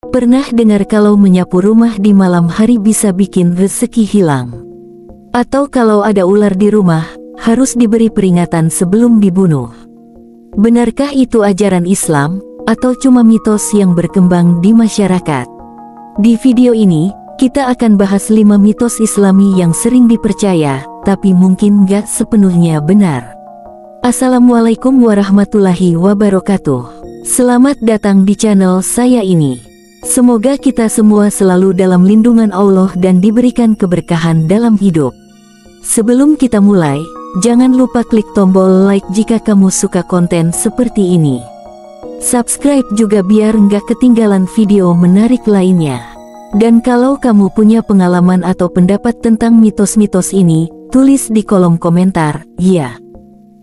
Pernah dengar kalau menyapu rumah di malam hari bisa bikin rezeki hilang? Atau kalau ada ular di rumah, harus diberi peringatan sebelum dibunuh? Benarkah itu ajaran Islam, atau cuma mitos yang berkembang di masyarakat? Di video ini, kita akan bahas 5 mitos Islami yang sering dipercaya, tapi mungkin gak sepenuhnya benar. Assalamualaikum warahmatullahi wabarakatuh. Selamat datang di channel saya ini. Semoga kita semua selalu dalam lindungan Allah dan diberikan keberkahan dalam hidup. Sebelum kita mulai, jangan lupa klik tombol like jika kamu suka konten seperti ini. Subscribe juga biar nggak ketinggalan video menarik lainnya. Dan kalau kamu punya pengalaman atau pendapat tentang mitos-mitos ini, tulis di kolom komentar, ya.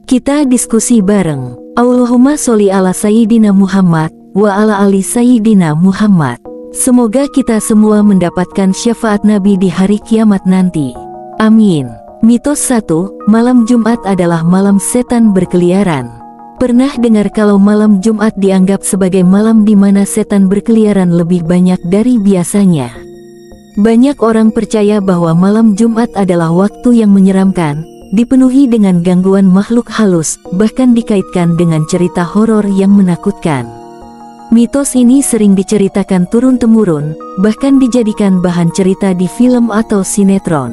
Kita diskusi bareng. Allahumma sholli ala Sayyidina Muhammad, wa ala ali Sayyidina Muhammad. Semoga kita semua mendapatkan syafaat Nabi di hari kiamat nanti. Amin. Mitos 1, malam Jumat adalah malam setan berkeliaran. Pernah dengar kalau malam Jumat dianggap sebagai malam di mana setan berkeliaran lebih banyak dari biasanya? Banyak orang percaya bahwa malam Jumat adalah waktu yang menyeramkan, dipenuhi dengan gangguan makhluk halus, bahkan dikaitkan dengan cerita horor yang menakutkan. Mitos ini sering diceritakan turun-temurun, bahkan dijadikan bahan cerita di film atau sinetron.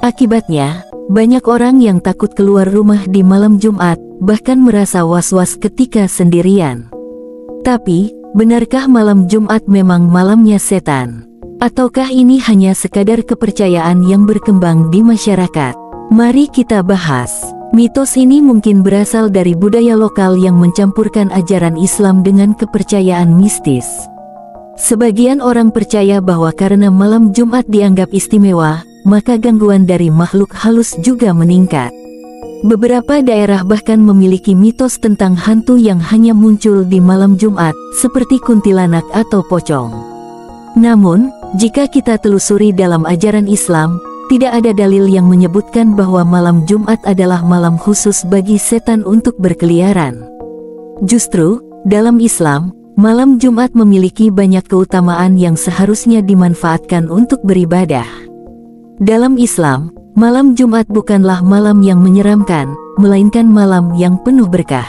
Akibatnya, banyak orang yang takut keluar rumah di malam Jumat, bahkan merasa was-was ketika sendirian. Tapi, benarkah malam Jumat memang malamnya setan? Ataukah ini hanya sekadar kepercayaan yang berkembang di masyarakat? Mari kita bahas. Mitos ini mungkin berasal dari budaya lokal yang mencampurkan ajaran Islam dengan kepercayaan mistis. Sebagian orang percaya bahwa karena malam Jumat dianggap istimewa, maka gangguan dari makhluk halus juga meningkat. Beberapa daerah bahkan memiliki mitos tentang hantu yang hanya muncul di malam Jumat, seperti kuntilanak atau pocong. Namun, jika kita telusuri dalam ajaran Islam, tidak ada dalil yang menyebutkan bahwa malam Jumat adalah malam khusus bagi setan untuk berkeliaran. Justru, dalam Islam, malam Jumat memiliki banyak keutamaan yang seharusnya dimanfaatkan untuk beribadah. Dalam Islam, malam Jumat bukanlah malam yang menyeramkan, melainkan malam yang penuh berkah.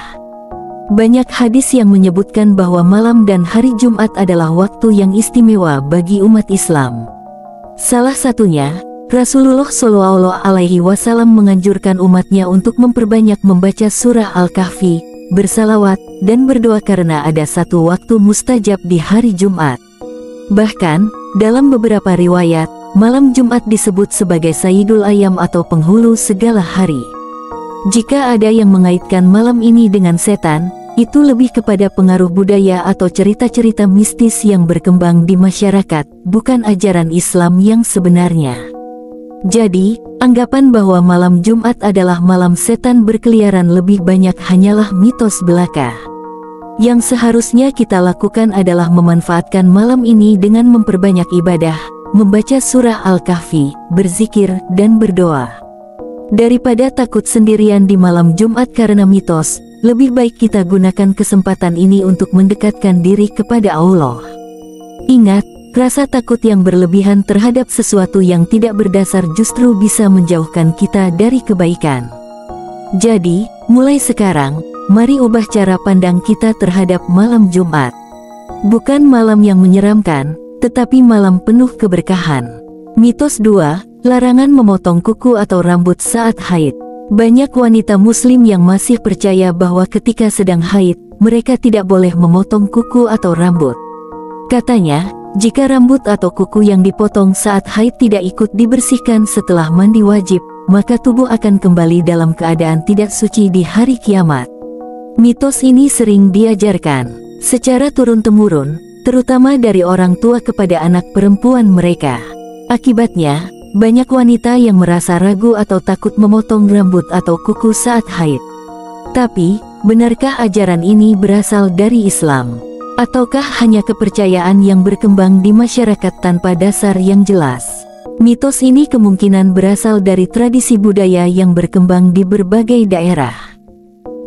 Banyak hadis yang menyebutkan bahwa malam dan hari Jumat adalah waktu yang istimewa bagi umat Islam. Salah satunya, Rasulullah Shallallahu Alaihi Wasallam menganjurkan umatnya untuk memperbanyak membaca surah Al-Kahfi, bersalawat, dan berdoa karena ada satu waktu mustajab di hari Jumat. Bahkan, dalam beberapa riwayat, malam Jumat disebut sebagai Sayyidul Ayyam atau penghulu segala hari. Jika ada yang mengaitkan malam ini dengan setan, itu lebih kepada pengaruh budaya atau cerita-cerita mistis yang berkembang di masyarakat, bukan ajaran Islam yang sebenarnya. Jadi, anggapan bahwa malam Jumat adalah malam setan berkeliaran lebih banyak hanyalah mitos belaka. Yang seharusnya kita lakukan adalah memanfaatkan malam ini dengan memperbanyak ibadah, membaca surah Al-Kahfi, berzikir, dan berdoa. Daripada takut sendirian di malam Jumat karena mitos, lebih baik kita gunakan kesempatan ini untuk mendekatkan diri kepada Allah. Ingat, rasa takut yang berlebihan terhadap sesuatu yang tidak berdasar justru bisa menjauhkan kita dari kebaikan. Jadi, mulai sekarang, mari ubah cara pandang kita terhadap malam Jumat. Bukan malam yang menyeramkan, tetapi malam penuh keberkahan. Mitos 2, larangan memotong kuku atau rambut saat haid. Banyak wanita muslim yang masih percaya bahwa ketika sedang haid, mereka tidak boleh memotong kuku atau rambut. Katanya, jika rambut atau kuku yang dipotong saat haid tidak ikut dibersihkan setelah mandi wajib, maka tubuh akan kembali dalam keadaan tidak suci di hari kiamat. Mitos ini sering diajarkan secara turun-temurun, terutama dari orang tua kepada anak perempuan mereka. Akibatnya, banyak wanita yang merasa ragu atau takut memotong rambut atau kuku saat haid. Tapi, benarkah ajaran ini berasal dari Islam? Ataukah hanya kepercayaan yang berkembang di masyarakat tanpa dasar yang jelas? Mitos ini kemungkinan berasal dari tradisi budaya yang berkembang di berbagai daerah.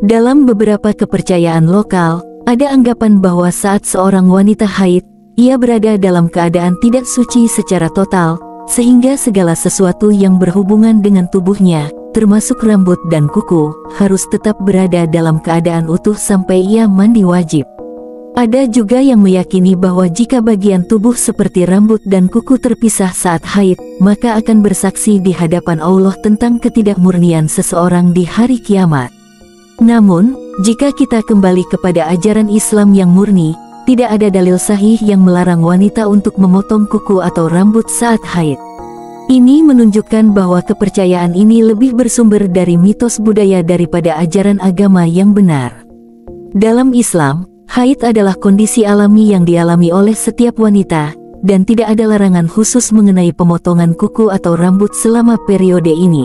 Dalam beberapa kepercayaan lokal, ada anggapan bahwa saat seorang wanita haid, ia berada dalam keadaan tidak suci secara total, sehingga segala sesuatu yang berhubungan dengan tubuhnya, termasuk rambut dan kuku, harus tetap berada dalam keadaan utuh sampai ia mandi wajib. Ada juga yang meyakini bahwa jika bagian tubuh seperti rambut dan kuku terpisah saat haid, maka akan bersaksi di hadapan Allah tentang ketidakmurnian seseorang di hari kiamat. Namun, jika kita kembali kepada ajaran Islam yang murni, tidak ada dalil sahih yang melarang wanita untuk memotong kuku atau rambut saat haid. Ini menunjukkan bahwa kepercayaan ini lebih bersumber dari mitos budaya daripada ajaran agama yang benar. Dalam Islam, haid adalah kondisi alami yang dialami oleh setiap wanita, dan tidak ada larangan khusus mengenai pemotongan kuku atau rambut selama periode ini.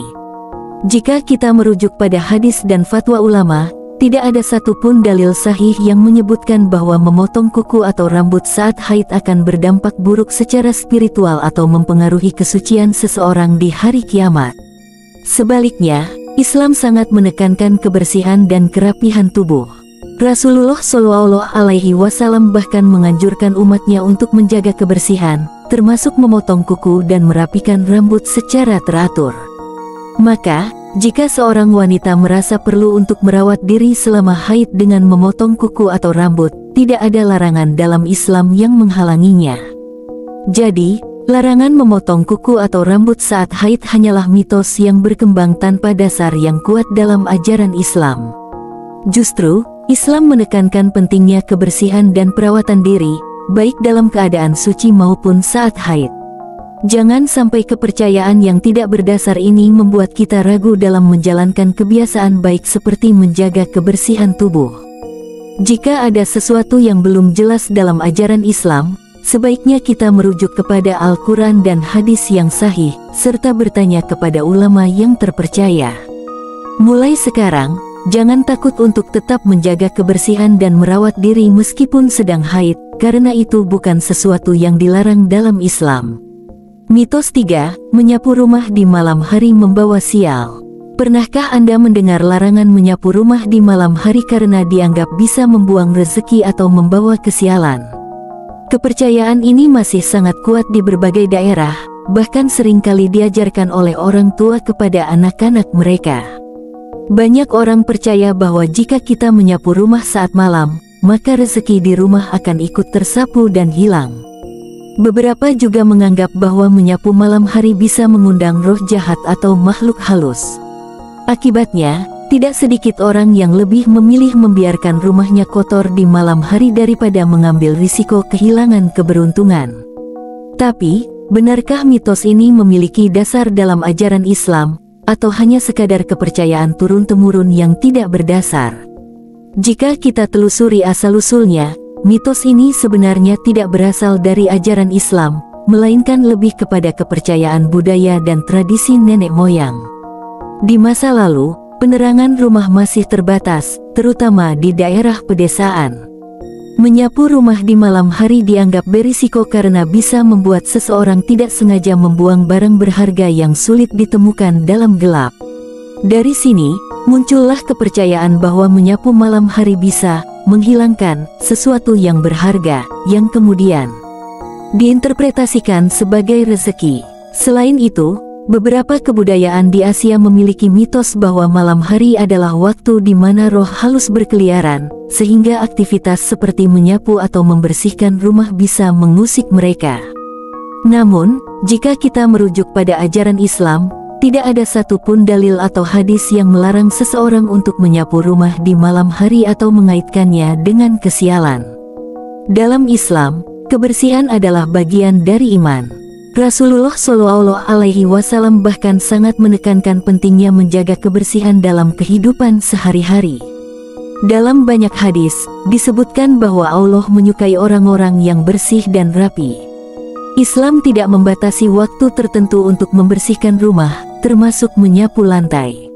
Jika kita merujuk pada hadis dan fatwa ulama, tidak ada satupun dalil sahih yang menyebutkan bahwa memotong kuku atau rambut saat haid akan berdampak buruk secara spiritual atau mempengaruhi kesucian seseorang di hari kiamat. Sebaliknya, Islam sangat menekankan kebersihan dan kerapihan tubuh. Rasulullah Shallallahu Alaihi Wasallam bahkan menganjurkan umatnya untuk menjaga kebersihan, termasuk memotong kuku dan merapikan rambut secara teratur. Maka, jika seorang wanita merasa perlu untuk merawat diri selama haid dengan memotong kuku atau rambut, tidak ada larangan dalam Islam yang menghalanginya. Jadi, larangan memotong kuku atau rambut saat haid hanyalah mitos yang berkembang tanpa dasar yang kuat dalam ajaran Islam. Justru, Islam menekankan pentingnya kebersihan dan perawatan diri, baik dalam keadaan suci maupun saat haid. Jangan sampai kepercayaan yang tidak berdasar ini membuat kita ragu dalam menjalankan kebiasaan baik seperti menjaga kebersihan tubuh. Jika ada sesuatu yang belum jelas dalam ajaran Islam, sebaiknya kita merujuk kepada Al-Quran dan hadis yang sahih, serta bertanya kepada ulama yang terpercaya. Mulai sekarang, jangan takut untuk tetap menjaga kebersihan dan merawat diri meskipun sedang haid, karena itu bukan sesuatu yang dilarang dalam Islam. Mitos 3, menyapu rumah di malam hari membawa sial. Pernahkah Anda mendengar larangan menyapu rumah di malam hari karena dianggap bisa membuang rezeki atau membawa kesialan? Kepercayaan ini masih sangat kuat di berbagai daerah, bahkan seringkali diajarkan oleh orang tua kepada anak-anak mereka. Banyak orang percaya bahwa jika kita menyapu rumah saat malam, maka rezeki di rumah akan ikut tersapu dan hilang. Beberapa juga menganggap bahwa menyapu malam hari bisa mengundang roh jahat atau makhluk halus. Akibatnya, tidak sedikit orang yang lebih memilih membiarkan rumahnya kotor di malam hari daripada mengambil risiko kehilangan keberuntungan. Tapi, benarkah mitos ini memiliki dasar dalam ajaran Islam, atau hanya sekadar kepercayaan turun-temurun yang tidak berdasar? Jika kita telusuri asal-usulnya, mitos ini sebenarnya tidak berasal dari ajaran Islam, melainkan lebih kepada kepercayaan budaya dan tradisi nenek moyang. Di masa lalu, penerangan rumah masih terbatas, terutama di daerah pedesaan. Menyapu rumah di malam hari dianggap berisiko karena bisa membuat seseorang tidak sengaja membuang barang berharga yang sulit ditemukan dalam gelap. Dari sini, muncullah kepercayaan bahwa menyapu malam hari bisa menghilangkan sesuatu yang berharga, yang kemudian diinterpretasikan sebagai rezeki. Selain itu, beberapa kebudayaan di Asia memiliki mitos bahwa malam hari adalah waktu di mana roh halus berkeliaran, sehingga aktivitas seperti menyapu atau membersihkan rumah bisa mengusik mereka. Namun, jika kita merujuk pada ajaran Islam, tidak ada satupun dalil atau hadis yang melarang seseorang untuk menyapu rumah di malam hari atau mengaitkannya dengan kesialan. Dalam Islam, kebersihan adalah bagian dari iman. Rasulullah Shallallahu Alaihi Wasallam bahkan sangat menekankan pentingnya menjaga kebersihan dalam kehidupan sehari-hari. Dalam banyak hadis, disebutkan bahwa Allah menyukai orang-orang yang bersih dan rapi. Islam tidak membatasi waktu tertentu untuk membersihkan rumah, termasuk menyapu lantai.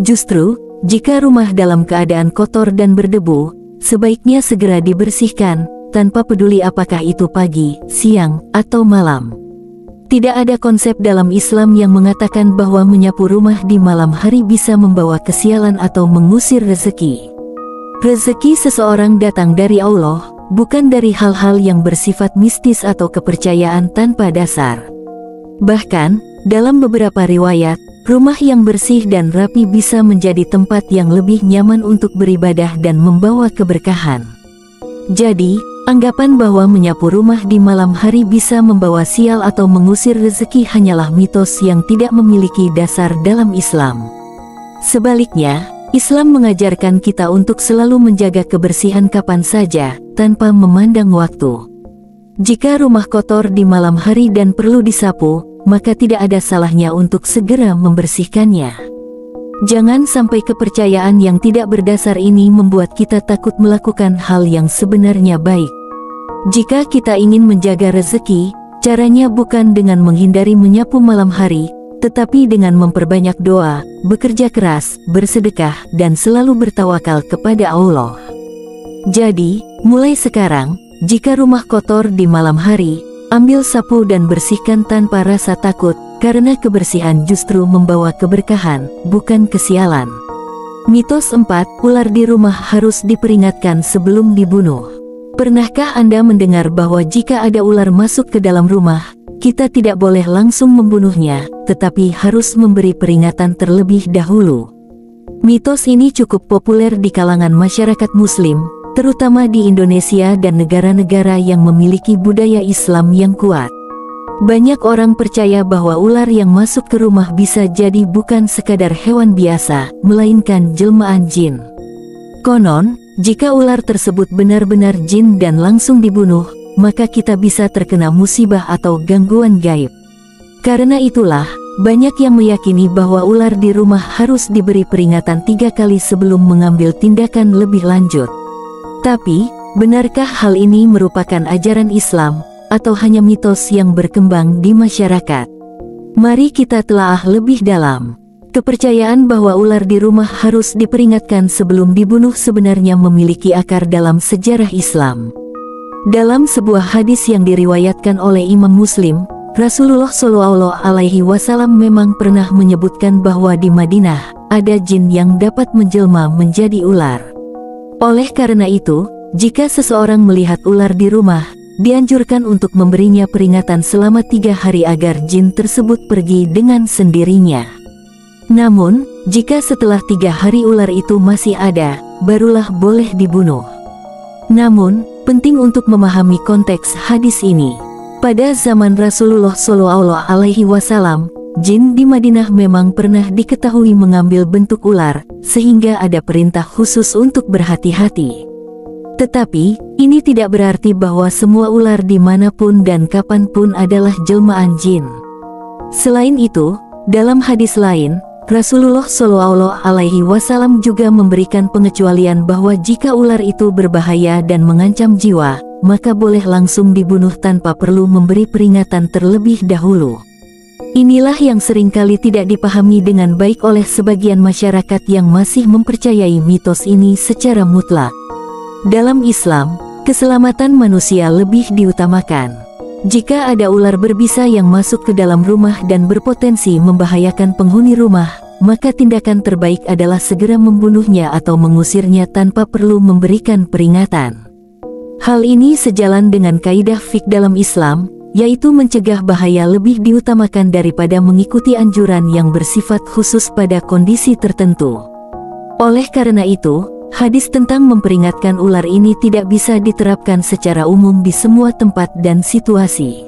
Justru, jika rumah dalam keadaan kotor dan berdebu, sebaiknya segera dibersihkan, tanpa peduli apakah itu pagi, siang, atau malam. Tidak ada konsep dalam Islam yang mengatakan bahwa menyapu rumah di malam hari bisa membawa kesialan atau mengusir rezeki. Rezeki seseorang datang dari Allah, bukan dari hal-hal yang bersifat mistis atau kepercayaan tanpa dasar. Bahkan, dalam beberapa riwayat, rumah yang bersih dan rapi bisa menjadi tempat yang lebih nyaman untuk beribadah dan membawa keberkahan. Jadi, anggapan bahwa menyapu rumah di malam hari bisa membawa sial atau mengusir rezeki hanyalah mitos yang tidak memiliki dasar dalam Islam. Sebaliknya, Islam mengajarkan kita untuk selalu menjaga kebersihan kapan saja, tanpa memandang waktu. Jika rumah kotor di malam hari dan perlu disapu, maka tidak ada salahnya untuk segera membersihkannya. Jangan sampai kepercayaan yang tidak berdasar ini membuat kita takut melakukan hal yang sebenarnya baik. Jika kita ingin menjaga rezeki, caranya bukan dengan menghindari menyapu malam hari, tetapi dengan memperbanyak doa, bekerja keras, bersedekah, dan selalu bertawakal kepada Allah. Jadi, mulai sekarang, jika rumah kotor di malam hari, ambil sapu dan bersihkan tanpa rasa takut, karena kebersihan justru membawa keberkahan, bukan kesialan. Mitos 4, ular di rumah harus diperingatkan sebelum dibunuh. Pernahkah Anda mendengar bahwa jika ada ular masuk ke dalam rumah, kita tidak boleh langsung membunuhnya, tetapi harus memberi peringatan terlebih dahulu? Mitos ini cukup populer di kalangan masyarakat Muslim, terutama di Indonesia dan negara-negara yang memiliki budaya Islam yang kuat. Banyak orang percaya bahwa ular yang masuk ke rumah bisa jadi bukan sekadar hewan biasa, melainkan jelmaan jin. Konon, jika ular tersebut benar-benar jin dan langsung dibunuh, maka kita bisa terkena musibah atau gangguan gaib. Karena itulah, banyak yang meyakini bahwa ular di rumah harus diberi peringatan 3 kali sebelum mengambil tindakan lebih lanjut. Tapi, benarkah hal ini merupakan ajaran Islam, atau hanya mitos yang berkembang di masyarakat? Mari kita telaah lebih dalam. Kepercayaan bahwa ular di rumah harus diperingatkan sebelum dibunuh sebenarnya memiliki akar dalam sejarah Islam. Dalam sebuah hadis yang diriwayatkan oleh Imam Muslim, Rasulullah Shallallahu Alaihi Wasallam memang pernah menyebutkan bahwa di Madinah ada jin yang dapat menjelma menjadi ular. Oleh karena itu, jika seseorang melihat ular di rumah, dianjurkan untuk memberinya peringatan selama 3 hari agar jin tersebut pergi dengan sendirinya. Namun, jika setelah 3 hari ular itu masih ada, barulah boleh dibunuh. Namun, penting untuk memahami konteks hadis ini. Pada zaman Rasulullah Shallallahu Alaihi Wasallam, jin di Madinah memang pernah diketahui mengambil bentuk ular, sehingga ada perintah khusus untuk berhati-hati. Tetapi, ini tidak berarti bahwa semua ular dimanapun dan kapanpun adalah jelmaan jin. Selain itu, dalam hadis lain, Rasulullah Shallallahu Alaihi Wasallam juga memberikan pengecualian bahwa jika ular itu berbahaya dan mengancam jiwa, maka boleh langsung dibunuh tanpa perlu memberi peringatan terlebih dahulu. Inilah yang seringkali tidak dipahami dengan baik oleh sebagian masyarakat yang masih mempercayai mitos ini secara mutlak. Dalam Islam, keselamatan manusia lebih diutamakan. Jika ada ular berbisa yang masuk ke dalam rumah dan berpotensi membahayakan penghuni rumah, maka tindakan terbaik adalah segera membunuhnya atau mengusirnya tanpa perlu memberikan peringatan. Hal ini sejalan dengan kaidah fiqh dalam Islam, yaitu mencegah bahaya lebih diutamakan daripada mengikuti anjuran yang bersifat khusus pada kondisi tertentu. Oleh karena itu, hadis tentang memperingatkan ular ini tidak bisa diterapkan secara umum di semua tempat dan situasi.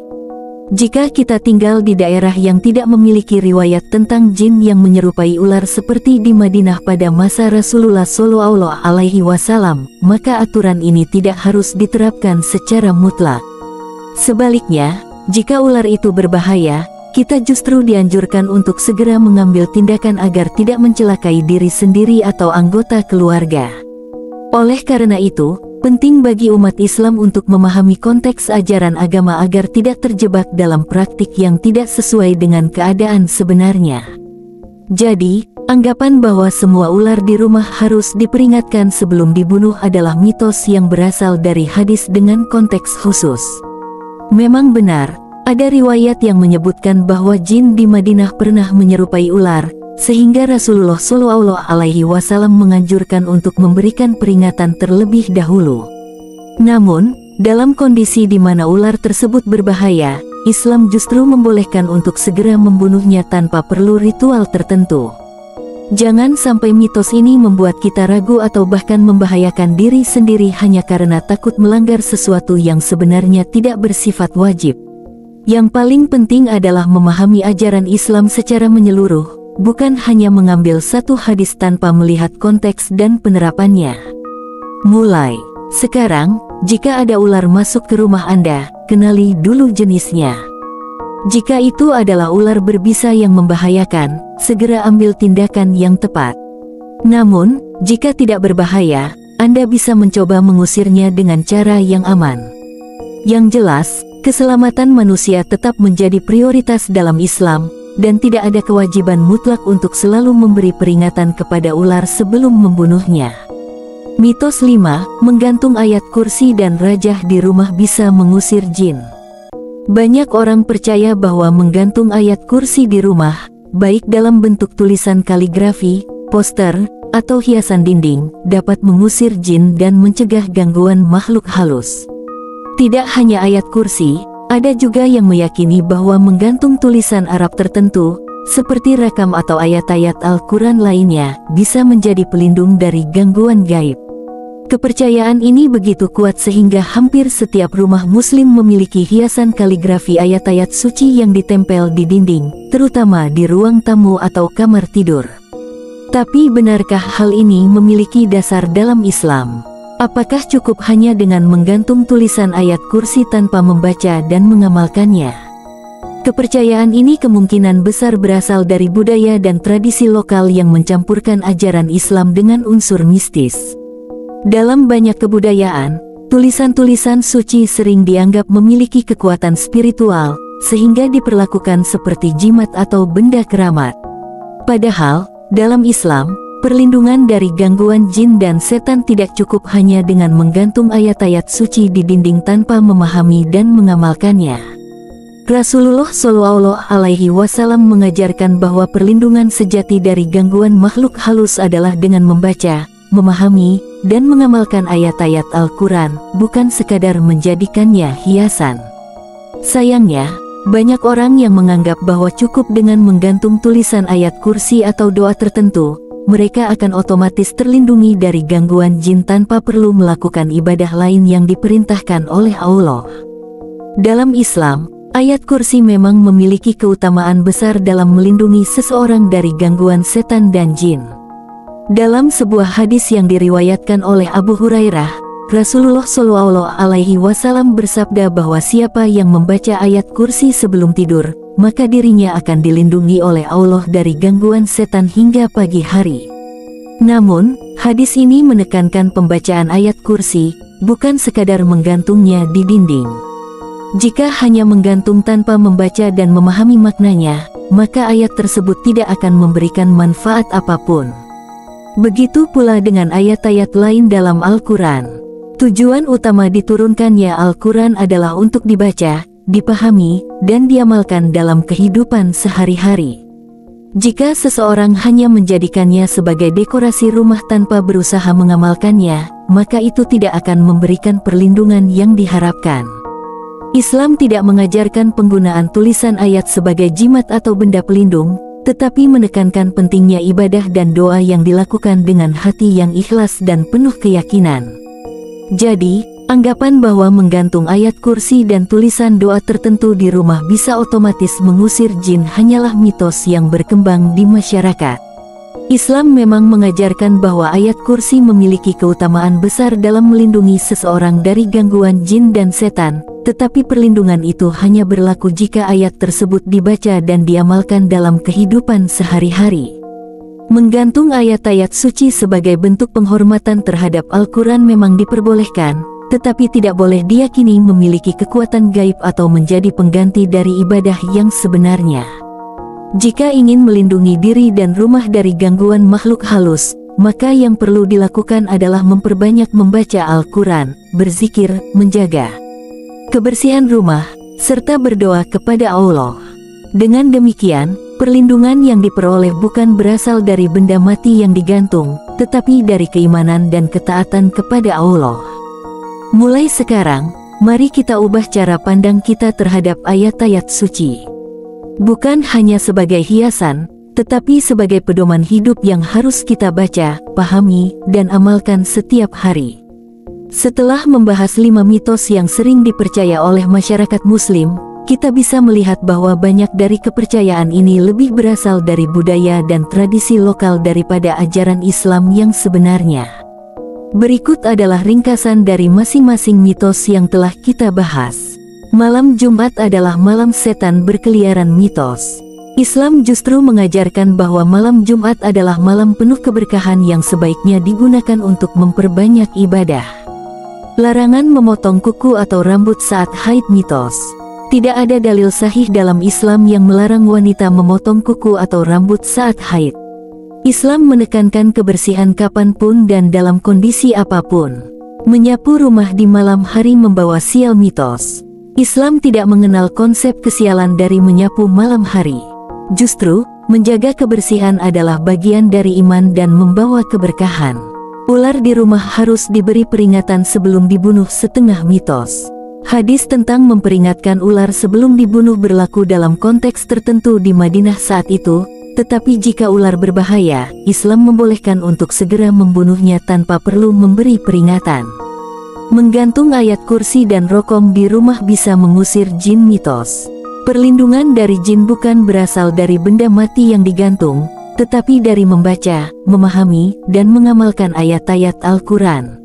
Jika kita tinggal di daerah yang tidak memiliki riwayat tentang jin yang menyerupai ular seperti di Madinah pada masa Rasulullah Shallallahu Alaihi Wasallam, maka aturan ini tidak harus diterapkan secara mutlak. Sebaliknya, jika ular itu berbahaya, kita justru dianjurkan untuk segera mengambil tindakan agar tidak mencelakai diri sendiri atau anggota keluarga. Oleh karena itu, penting bagi umat Islam untuk memahami konteks ajaran agama agar tidak terjebak dalam praktik yang tidak sesuai dengan keadaan sebenarnya. Jadi, anggapan bahwa semua ular di rumah harus diperingatkan sebelum dibunuh adalah mitos yang berasal dari hadis dengan konteks khusus. Memang benar, ada riwayat yang menyebutkan bahwa jin di Madinah pernah menyerupai ular, sehingga Rasulullah Shallallahu Alaihi Wasallam menganjurkan untuk memberikan peringatan terlebih dahulu. Namun, dalam kondisi di mana ular tersebut berbahaya, Islam justru membolehkan untuk segera membunuhnya tanpa perlu ritual tertentu. Jangan sampai mitos ini membuat kita ragu atau bahkan membahayakan diri sendiri hanya karena takut melanggar sesuatu yang sebenarnya tidak bersifat wajib. Yang paling penting adalah memahami ajaran Islam secara menyeluruh, bukan hanya mengambil satu hadis tanpa melihat konteks dan penerapannya. Mulai sekarang, jika ada ular masuk ke rumah Anda, kenali dulu jenisnya. Jika itu adalah ular berbisa yang membahayakan, segera ambil tindakan yang tepat. Namun, jika tidak berbahaya, Anda bisa mencoba mengusirnya dengan cara yang aman. Yang jelas, keselamatan manusia tetap menjadi prioritas dalam Islam, dan tidak ada kewajiban mutlak untuk selalu memberi peringatan kepada ular sebelum membunuhnya. Mitos 5, menggantung ayat kursi dan rajah di rumah bisa mengusir jin. Banyak orang percaya bahwa menggantung ayat kursi di rumah, baik dalam bentuk tulisan kaligrafi, poster, atau hiasan dinding, dapat mengusir jin dan mencegah gangguan makhluk halus. Tidak hanya ayat kursi, ada juga yang meyakini bahwa menggantung tulisan Arab tertentu, seperti rakam atau ayat-ayat Al-Quran lainnya, bisa menjadi pelindung dari gangguan gaib. Kepercayaan ini begitu kuat sehingga hampir setiap rumah muslim memiliki hiasan kaligrafi ayat-ayat suci yang ditempel di dinding, terutama di ruang tamu atau kamar tidur. Tapi benarkah hal ini memiliki dasar dalam Islam? Apakah cukup hanya dengan menggantung tulisan ayat kursi tanpa membaca dan mengamalkannya? Kepercayaan ini kemungkinan besar berasal dari budaya dan tradisi lokal yang mencampurkan ajaran Islam dengan unsur mistis. Dalam banyak kebudayaan, tulisan-tulisan suci sering dianggap memiliki kekuatan spiritual, sehingga diperlakukan seperti jimat atau benda keramat. Padahal, dalam Islam, perlindungan dari gangguan jin dan setan tidak cukup hanya dengan menggantung ayat-ayat suci di dinding tanpa memahami dan mengamalkannya. Rasulullah Shallallahu Alaihi Wasallam mengajarkan bahwa perlindungan sejati dari gangguan makhluk halus adalah dengan membaca, memahami, dan mengamalkan ayat-ayat Al-Quran, bukan sekadar menjadikannya hiasan. Sayangnya, banyak orang yang menganggap bahwa cukup dengan menggantung tulisan ayat kursi atau doa tertentu, mereka akan otomatis terlindungi dari gangguan jin tanpa perlu melakukan ibadah lain yang diperintahkan oleh Allah. Dalam Islam, ayat kursi memang memiliki keutamaan besar dalam melindungi seseorang dari gangguan setan dan jin. Dalam sebuah hadis yang diriwayatkan oleh Abu Hurairah, Rasulullah Shallallahu Alaihi Wasallam bersabda bahwa siapa yang membaca ayat kursi sebelum tidur, maka dirinya akan dilindungi oleh Allah dari gangguan setan hingga pagi hari. Namun, hadis ini menekankan pembacaan ayat kursi, bukan sekadar menggantungnya di dinding. Jika hanya menggantung tanpa membaca dan memahami maknanya, maka ayat tersebut tidak akan memberikan manfaat apapun. Begitu pula dengan ayat-ayat lain dalam Al-Quran. Tujuan utama diturunkannya Al-Quran adalah untuk dibaca, dipahami, dan diamalkan dalam kehidupan sehari-hari. Jika seseorang hanya menjadikannya sebagai dekorasi rumah tanpa berusaha mengamalkannya, maka itu tidak akan memberikan perlindungan yang diharapkan. Islam tidak mengajarkan penggunaan tulisan ayat sebagai jimat atau benda pelindung, tetapi menekankan pentingnya ibadah dan doa yang dilakukan dengan hati yang ikhlas dan penuh keyakinan. Jadi, anggapan bahwa menggantung ayat kursi dan tulisan doa tertentu di rumah bisa otomatis mengusir jin hanyalah mitos yang berkembang di masyarakat. Islam memang mengajarkan bahwa ayat kursi memiliki keutamaan besar dalam melindungi seseorang dari gangguan jin dan setan, tetapi perlindungan itu hanya berlaku jika ayat tersebut dibaca dan diamalkan dalam kehidupan sehari-hari. Menggantung ayat-ayat suci sebagai bentuk penghormatan terhadap Al-Quran memang diperbolehkan, tetapi tidak boleh diyakini memiliki kekuatan gaib atau menjadi pengganti dari ibadah yang sebenarnya. Jika ingin melindungi diri dan rumah dari gangguan makhluk halus, maka yang perlu dilakukan adalah memperbanyak membaca Al-Quran, berzikir, menjaga kebersihan rumah, serta berdoa kepada Allah. Dengan demikian, perlindungan yang diperoleh bukan berasal dari benda mati yang digantung, tetapi dari keimanan dan ketaatan kepada Allah. Mulai sekarang, mari kita ubah cara pandang kita terhadap ayat-ayat suci. Bukan hanya sebagai hiasan, tetapi sebagai pedoman hidup yang harus kita baca, pahami, dan amalkan setiap hari. Setelah membahas 5 mitos yang sering dipercaya oleh masyarakat Muslim, kita bisa melihat bahwa banyak dari kepercayaan ini lebih berasal dari budaya dan tradisi lokal daripada ajaran Islam yang sebenarnya. Berikut adalah ringkasan dari masing-masing mitos yang telah kita bahas. Malam Jumat adalah malam setan berkeliaran. Mitos Islam justru mengajarkan bahwa malam Jumat adalah malam penuh keberkahan yang sebaiknya digunakan untuk memperbanyak ibadah. Larangan memotong kuku atau rambut saat haid. Mitos Tidak ada dalil sahih dalam Islam yang melarang wanita memotong kuku atau rambut saat haid. Islam menekankan kebersihan kapanpun dan dalam kondisi apapun. Menyapu rumah di malam hari membawa sial. Mitos Islam tidak mengenal konsep kesialan dari menyapu malam hari. Justru, menjaga kebersihan adalah bagian dari iman dan membawa keberkahan. Ular di rumah harus diberi peringatan sebelum dibunuh. Setengah mitos Hadis tentang memperingatkan ular sebelum dibunuh berlaku dalam konteks tertentu di Madinah saat itu, tetapi jika ular berbahaya, Islam membolehkan untuk segera membunuhnya tanpa perlu memberi peringatan. Menggantung ayat kursi dan rokom di rumah bisa mengusir jin. Mitos Perlindungan dari jin bukan berasal dari benda mati yang digantung, tetapi dari membaca, memahami, dan mengamalkan ayat-ayat Al-Quran.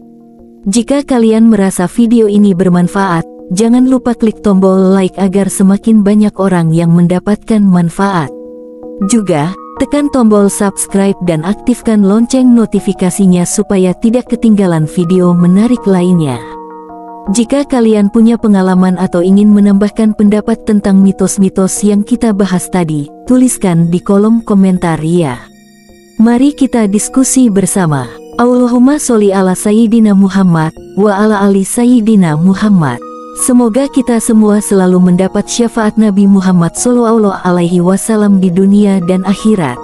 Jika kalian merasa video ini bermanfaat, jangan lupa klik tombol like agar semakin banyak orang yang mendapatkan manfaat. Juga, tekan tombol subscribe dan aktifkan lonceng notifikasinya supaya tidak ketinggalan video menarik lainnya. Jika kalian punya pengalaman atau ingin menambahkan pendapat tentang mitos-mitos yang kita bahas tadi, tuliskan di kolom komentar ya. Mari kita diskusi bersama. Allahumma sholli ala Sayyidina Muhammad, wa ala ali Sayyidina Muhammad. Semoga kita semua selalu mendapat syafaat Nabi Muhammad Sallallahu Alaihi Wasallam di dunia dan akhirat.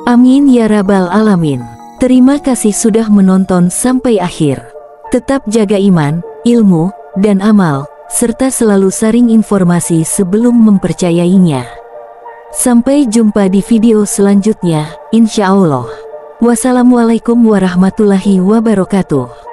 Amin ya rabbal alamin. Terima kasih sudah menonton sampai akhir. Tetap jaga iman, ilmu, dan amal, serta selalu saring informasi sebelum mempercayainya. Sampai jumpa di video selanjutnya, insya Allah. Wassalamualaikum warahmatullahi wabarakatuh.